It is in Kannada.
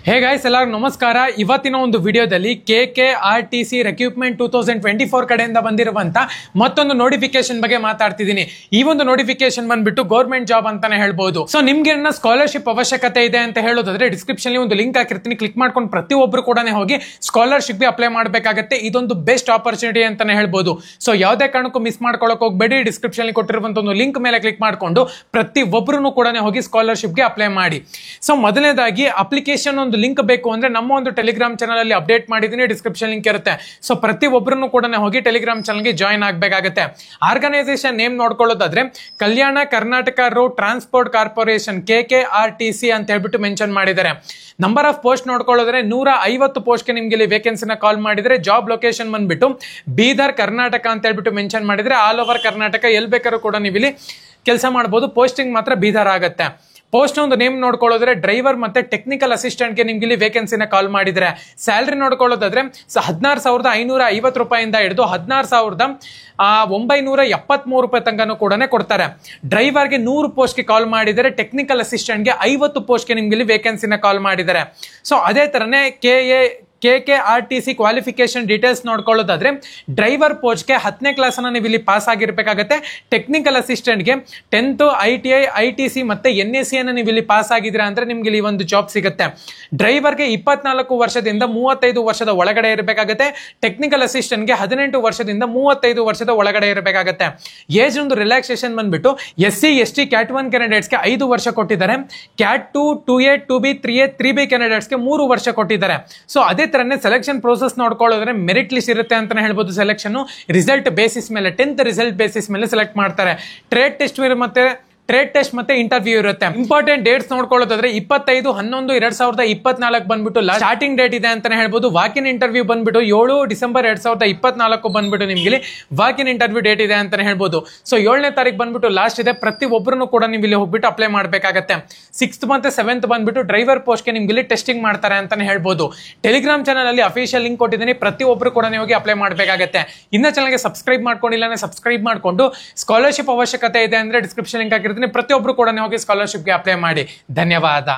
ಹೇ ಗೈಸ್ ಎಲ್ಲರಿಗೂ ನಮಸ್ಕಾರ. ಇವತ್ತಿನ ಒಂದು ವಿಡಿಯೋದಲ್ಲಿ KKRTC ರಿಕ್ರೂಟ್ಮೆಂಟ್ 2024 ಕಡೆಯಿಂದ ಬಂದಿರುವಂತ ಮತ್ತೊಂದು ನೋಟಿಫಿಕೇಶನ್ ಬಗ್ಗೆ ಮಾತಾಡ್ತಿದ್ದೀನಿ. ಈ ಒಂದು ನೋಟಿಫಿಕೇಶನ್ ಬಂದ್ಬಿಟ್ಟು ಗೌರ್ಮೆಂಟ್ ಜಾಬ್ ಅಂತಾನೆ ಹೇಳ್ಬೋದು. ಸೊ ನಿಮ್ಗೆ ಸ್ಕಾಲರ್ಶಿಪ್ ಅವಶ್ಯಕತೆ ಇದೆ ಅಂತ ಹೇಳೋದಾದ್ರೆ ಡಿಸ್ಕ್ರಿಪ್ಷನ್ ಒಂದು ಲಿಂಕ್ ಹಾಕಿರ್ತೀನಿ, ಕ್ಲಿಕ್ ಮಾಡ್ಕೊಂಡು ಪ್ರತಿಯೊಬ್ಬರು ಕೂಡ ಹೋಗಿ ಸ್ಕಾಲರ್ಶಿಪ್ ಗೆ ಅಪ್ಲೈ ಮಾಡಬೇಕಾಗತ್ತೆ. ಇದೊಂದು ಬೆಸ್ಟ್ ಆಪರ್ಚುನಿಟಿ ಅಂತಾನೆ ಹೇಳ್ಬೋದು. ಸೊ ಯಾವುದೇ ಕಾರಣಕ್ಕೂ ಮಿಸ್ ಮಾಡ್ಕೊಳ್ಳೋಕೆ ಹೋಗಬೇಡಿ. ಡಿಸ್ಕ್ರಿಪ್ಷನ್ ಕೊಟ್ಟಿರುವಂತ ಒಂದು ಲಿಂಕ್ ಮೇಲೆ ಕ್ಲಿಕ್ ಮಾಡ್ಕೊಂಡು ಪ್ರತಿಯೊಬ್ಬರು ಕೂಡ ಹೋಗಿ ಸ್ಕಾಲರ್ಶಿಪ್ ಗೆ ಅಪ್ಲೈ ಮಾಡಿ. ಸೊ ಮೊದಲನೇದಾಗಿ ಅಪ್ಲಿಕೇಶನ್ ಒಂದು ಲಿಂಕ್ ಬೇಕು ಅಂದ್ರೆ ನಮ್ಮ ಒಂದು ಟೆಲಿಗ್ರಾಮ್ ಚಾನಲ್ ಅಲ್ಲಿ ಅಪ್ಡೇಟ್ ಮಾಡಿದೀನಿ, ಡಿಸ್ಕ್ರಿಪ್ಷನ್ ಲಿಂಕ್ ಇರುತ್ತೆ. ಸೊ ಪ್ರತಿ ಒಬ್ಬರನ್ನು ಕೂಡ ಹೋಗಿ ಟೆಲಿಗ್ರಾಮ್ ಚಾನಲ್ ಗೆ ಜಾಯಿನ್ ಆಗಬೇಕಾಗುತ್ತೆ. ಆರ್ಗನೈಸೇಷನ್ ನೇಮ್ ನೋಡ್ಕೊಳ್ಳೋದಾದ್ರೆ Kalyana Karnataka road transport corporation KKRTC ಅಂತ ಹೇಳ್ಬಿಟ್ಟು ಮೆನ್ಷನ್ ಮಾಡಿದ್ದಾರೆ. ನಂಬರ್ ಆಫ್ ಪೋಸ್ಟ್ ನೋಡ್ಕೊಳ್ಳೋದ್ರೆ 150 ಪೋಸ್ಟ್ ಗೆ ನಿಮ್ಗೆ ಇಲ್ಲಿ ವೇಕೆನ್ಸಿನ ಕಾಲ್ ಮಾಡಿದ್ರೆ ಜಾಬ್ ಲೊಕೇಶನ್ ಬಂದ್ಬಿಟ್ಟು ಬೀದರ್ ಕರ್ನಾಟಕ ಅಂತ ಹೇಳ್ಬಿಟ್ಟು ಮೆನ್ಷನ್ ಮಾಡಿದ್ರೆ ಆಲ್ ಓವರ್ ಕರ್ನಾಟಕ ಎಲ್ಲಿ ಬೇಕಾದ್ರೂ ಕೂಡ ನೀವು ಇಲ್ಲಿ ಕೆಲಸ ಮಾಡಬಹುದು. ಪೋಸ್ಟಿಂಗ್ ಮಾತ್ರ ಬೀದರ್ ಆಗುತ್ತೆ. ಪೋಸ್ಟ್ ಒಂದು ನೇಮ್ ನೋಡ್ಕೊಳ್ಳೋದ್ರೆ ಡ್ರೈವರ್ ಮತ್ತೆ ಟೆಕ್ನಿಕಲ್ ಅಸಿಸ್ಟೆಂಟ್ ಗೆ ನಿಮ್ಗೆ ಇಲ್ಲಿ ವೇಕೆನ್ಸಿನ ಕಾಲ್ ಮಾಡಿದ್ರೆ ಸ್ಯಾಲರಿ ನೋಡ್ಕೊಳ್ಳೋದಾದ್ರೆ 16,550 ರೂಪಾಯಿಂದ ಹಿಡಿದು 16,973 ರೂಪಾಯಿ ತನಕನೂ ಕೂಡ ಕೊಡ್ತಾರೆ. ಡ್ರೈವರ್ಗೆ 100 ಪೋಸ್ಟ್ ಗೆ ಕಾಲ್ ಮಾಡಿದರೆ, ಟೆಕ್ನಿಕಲ್ ಅಸಿಸ್ಟೆಂಟ್ ಗೆ 50 ಪೋಸ್ಟ್ ಗೆ ನಿಮ್ಗೆ ಇಲ್ಲಿ ವೇಕೆನ್ಸಿನ ಕಾಲ್ ಮಾಡಿದ್ದಾರೆ. ಸೊ ಅದೇ ತರನೇ KKRTC ಕ್ವಾಲಿಫಿಕೇಶನ್ ಡೀಟೇಲ್ಸ್ ನೋಡ್ಕೊಳ್ಳೋದಾದ್ರೆ ಡ್ರೈವರ್ ಪೋಸ್ಟ್ಗೆ 10ನೇ ಕ್ಲಾಸ್ ಅನ್ನ ನೀವು ಇಲ್ಲಿ ಪಾಸ್ ಆಗಿರ್ಬೇಕಾಗತ್ತೆ. ಟೆಕ್ನಿಕಲ್ ಅಸಿಸ್ಟೆಂಟ್ಗೆ 10th ITI ITC ಮತ್ತೆ NSC ಅನ್ನ ನೀವು ಇಲ್ಲಿ ಪಾಸ್ ಆಗಿದ್ದೀರಾ ಅಂದ್ರೆ ನಿಮ್ಗೆ ಇಲ್ಲಿ ಒಂದು ಜಾಬ್ ಸಿಗುತ್ತೆ. ಡ್ರೈವರ್ಗೆ 24 ವರ್ಷದಿಂದ 35 ವರ್ಷದ ಒಳಗಡೆ ಇರಬೇಕಾಗತ್ತೆ. ಟೆಕ್ನಿಕಲ್ ಅಸಿಸ್ಟೆಂಟ್ಗೆ 18 ವರ್ಷದಿಂದ 35 ವರ್ಷದ ಒಳಗಡೆ ಇರಬೇಕಾಗತ್ತೆ. ಏಜ್ ಒಂದು ರಿಲ್ಯಾಕ್ಸೇಷನ್ ಬಂದ್ಬಿಟ್ಟು SC ST Cat 1 ಕ್ಯಾಂಡಿಡೇಟ್ಸ್ಗೆ 5 ವರ್ಷ ಕೊಟ್ಟಿದ್ದಾರೆ. Cat 2 2A 2B 3A 3B ಕ್ಯಾಂಡಿಡೇಟ್ಸ್ಗೆ 3 ವರ್ಷ ಕೊಟ್ಟಿದ್ದಾರೆ. ಸೊ ಅದೇ ತರನೇ ಸೆಲೆಕ್ಷನ್ ಪ್ರೋಸೆಸ್ ನೋಡ್ಕೊಳ್ಳೋದ್ರೆ ಮೆರಿಟ್ ಲಿಸ್ಟ್ ಇರುತ್ತೆ ಅಂತಾನೆ ಹೇಳ್ಬೋದು. ಸೆಲೆಕ್ಷನ್ ರಿಸಲ್ಟ್ ಬೇಸಿಸ್ ಮೇಲೆ 10th ರಿಸಲ್ಟ್ ಬೇಸಿಸ್ ಮೇಲೆ ಸೆಲೆಕ್ಟ್ ಮಾಡ್ತಾರೆ. ಟ್ರೇಡ್ ಟೆಸ್ಟ್ ಮತ್ತೆ ಇಂಟರ್ವ್ಯೂ ಇರುತ್ತೆ. ಇಂಪಾರ್ಟೆಂಟ್ ಡೇಟ್ಸ್ ನೋಡ್ಕೊಳ್ಳೋದಾದ್ರೆ 25/11/2024 ಬಂದ್ಬಿಟ್ಟು ಸ್ಟಾರ್ಟಿಂಗ್ ಡೇಟ್ ಇದೆ ಅಂತಾನೆ ಹೇಳ್ಬೋದು. ವಾಕಿನ್ ಇಂಟರ್ವ್ಯೂ ಬಂದ್ಬಿಟ್ಟು 7 ಡಿಸೆಂಬರ್ 2024 ಬಂದ್ಬಿಟ್ಟು ನಿಮ್ಗೆ ವಾಕಿನ್ ಇಂಟರ್ವ್ಯೂ ಡೇಟ್ ಇದೆ ಅಂತಾನೆ ಹೇಳ್ಬೋದು. ಸೊ 7ನೇ ತಾರೀಕು ಬಂದ್ಬಿಟ್ಟು ಲಾಸ್ಟ್ ಇದೆ. ಪ್ರತಿ ಒಬ್ಬರನ್ನು ಕೂಡ ನೀವು ಇಲ್ಲಿ ಹೋಗ್ಬಿಟ್ಟು ಅಪ್ಲೈ ಮಾಡಬೇಕಾಗತ್ತೆ. 6th ಮತ್ತೆ 7th ಬಂದ್ಬಿಟ್ಟು ಡ್ರೈವರ್ ಪೋಸ್ಟ್ ಗೆ ನಿಮ್ಗೆ ಟೆಸ್ಟಿಂಗ್ ಮಾಡ್ತಾರೆ ಅಂತಾನೆ ಹೇಳ್ಬೋದು. ಟೆಲಿಗ್ರಾಮ್ ಚಾನಲ್ ಅಲ್ಲಿ ಅಫಿಷಿಯಲ್ ಲಿಂಕ್ ಕೊಟ್ಟಿದ್ದೀನಿ, ಪ್ರತಿ ಒಬ್ಬರು ಕೂಡ ನೀವು ಅಪ್ಲೈ ಮಾಡಬೇಕಾಗತ್ತೆ. ಇನ್ನ ಚಾನಲ್ಗೆ ಸಬ್ಸ್ಕ್ರೈಬ್ ಮಾಡ್ಕೊಂಡಿಲ್ಲ ಸಬ್ಸ್ಕ್ರೈಬ್ ಮಾಡ್ಕೊಂಡು ಸ್ಕಾಲರ್ಶಿಪ್ ಅವಶ್ಯಕತೆ ಇದೆ ಅಂದ್ರೆ ಡಿಸ್ಕ್ರಿಪ್ಷನ್ ಲಿಂಕ್ ಹಾಕಿರ್ತೀನಿ, ಪ್ರತಿಯೊಬ್ಬರು ಕೂಡ ಹೋಗಿ ಸ್ಕಾಲರ್ಶಿಪ್ಗೆ ಅಪ್ಲೈ ಮಾಡಿ. ಧನ್ಯವಾದ.